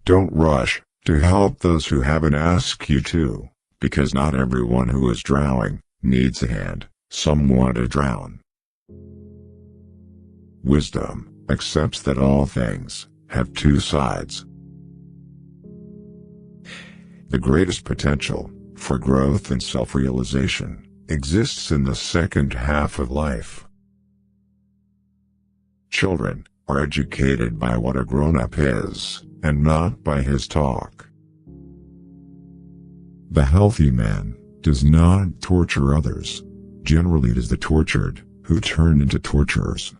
Don't rush to help those who haven't asked you to, because not everyone who is drowning needs a hand, someone to drown. Wisdom accepts that all things have two sides. The greatest potential for growth and self-realization exists in the second half of life. Children are educated by what a grown-up is, and not by his talk. The healthy man does not torture others. Generally it is the tortured who turn into torturers.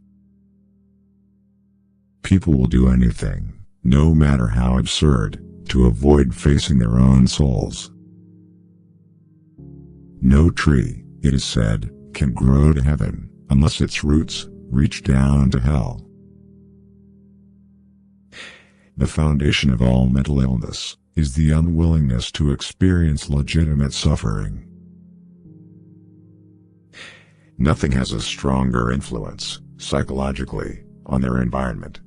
People will do anything, no matter how absurd, to avoid facing their own souls. No tree, it is said, can grow to heaven, unless its roots reach down to hell. The foundation of all mental illness is the unwillingness to experience legitimate suffering. Nothing has a stronger influence, psychologically, on their environment,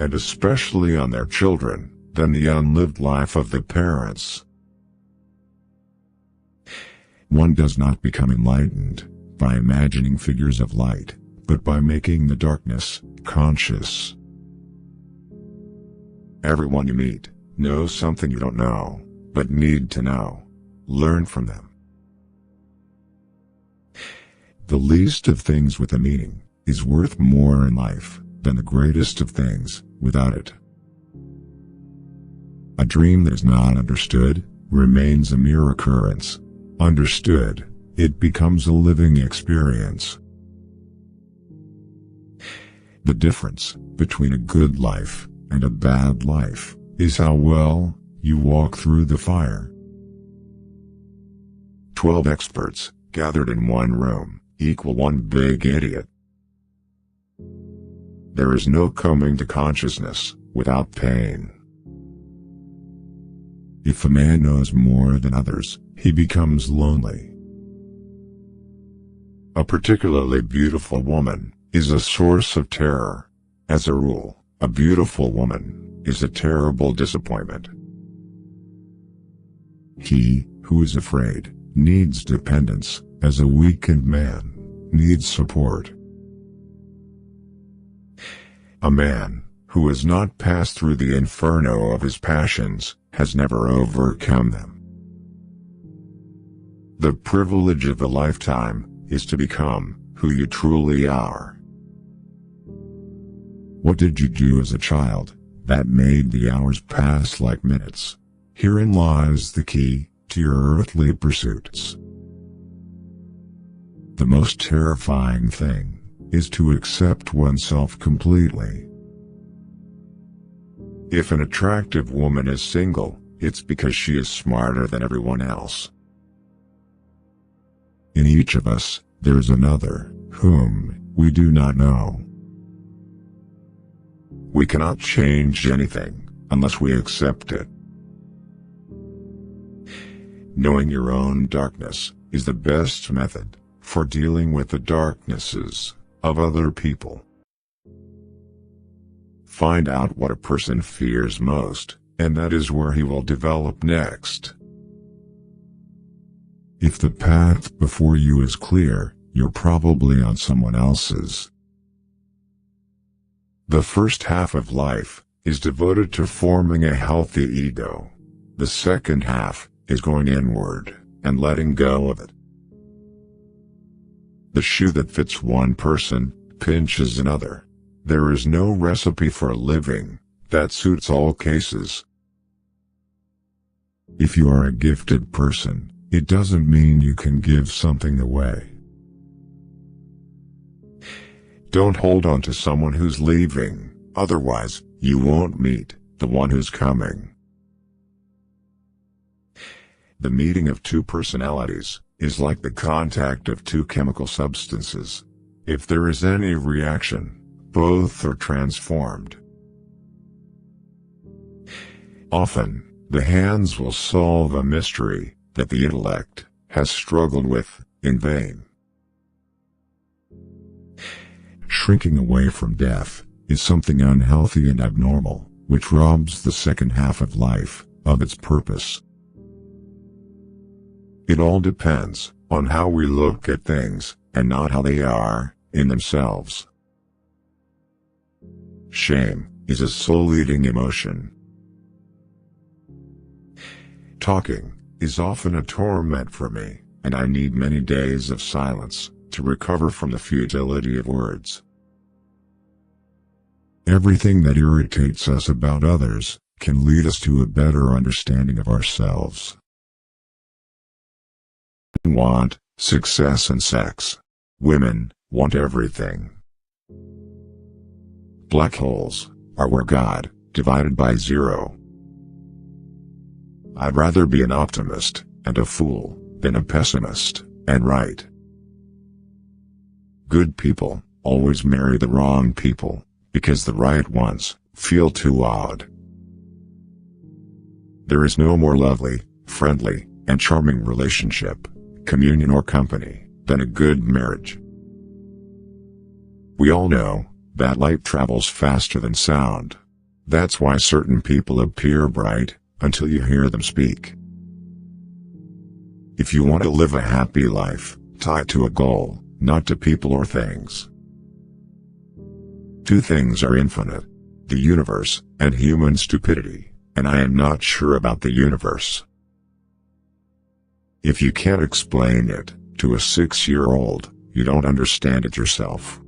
and especially on their children, than the unlived life of the parents. One does not become enlightened by imagining figures of light, but by making the darkness conscious. Everyone you meet knows something you don't know, but need to know. Learn from them. The least of things with a meaning is worth more in life than the greatest of things without it. A dream that is not understood remains a mere occurrence. Understood, it becomes a living experience. The difference between a good life and a bad life is how well you walk through the fire. 12 experts gathered in one room equal one big idiot. There is no coming to consciousness without pain. If a man knows more than others, he becomes lonely. A particularly beautiful woman is a source of terror. As a rule, a beautiful woman is a terrible disappointment. He who is afraid needs dependence, as a weakened man needs support. A man who has not passed through the inferno of his passions has never overcome them. The privilege of a lifetime is to become who you truly are. What did you do as a child that made the hours pass like minutes? Herein lies the key to your earthly pursuits. The most terrifying thing is to accept oneself completely. If an attractive woman is single, it's because she is smarter than everyone else. In each of us, there's another, whom we do not know. We cannot change anything unless we accept it. Knowing your own darkness is the best method for dealing with the darknesses of other people. Find out what a person fears most, and that is where he will develop next. If the path before you is clear, you're probably on someone else's. The first half of life is devoted to forming a healthy ego. The second half is going inward and letting go of it. The shoe that fits one person pinches another. There is no recipe for living that suits all cases. If you are a gifted person, it doesn't mean you can give something away. Don't hold on to someone who's leaving, otherwise you won't meet the one who's coming. The meeting of two personalities is like the contact of two chemical substances. If there is any reaction, both are transformed. Often, the hands will solve a mystery that the intellect has struggled with in vain. Shrinking away from death is something unhealthy and abnormal, which robs the second half of life of its purpose. It all depends on how we look at things, and not how they are in themselves. Shame is a soul-eating emotion. Talking is often a torment for me, and I need many days of silence to recover from the futility of words. Everything that irritates us about others can lead us to a better understanding of ourselves. Men want success and sex. Women want everything. Black holes are where God divided by zero. I'd rather be an optimist and a fool than a pessimist and right. Good people always marry the wrong people because the right ones feel too odd. There is no more lovely, friendly, and charming relationship, communion or company than a good marriage. We all know that light travels faster than sound. That's why certain people appear bright until you hear them speak. If you want to live a happy life, tie it to a goal, not to people or things. Two things are infinite: the universe and human stupidity, and I am not sure about the universe. If you can't explain it to a 6-year-old, you don't understand it yourself.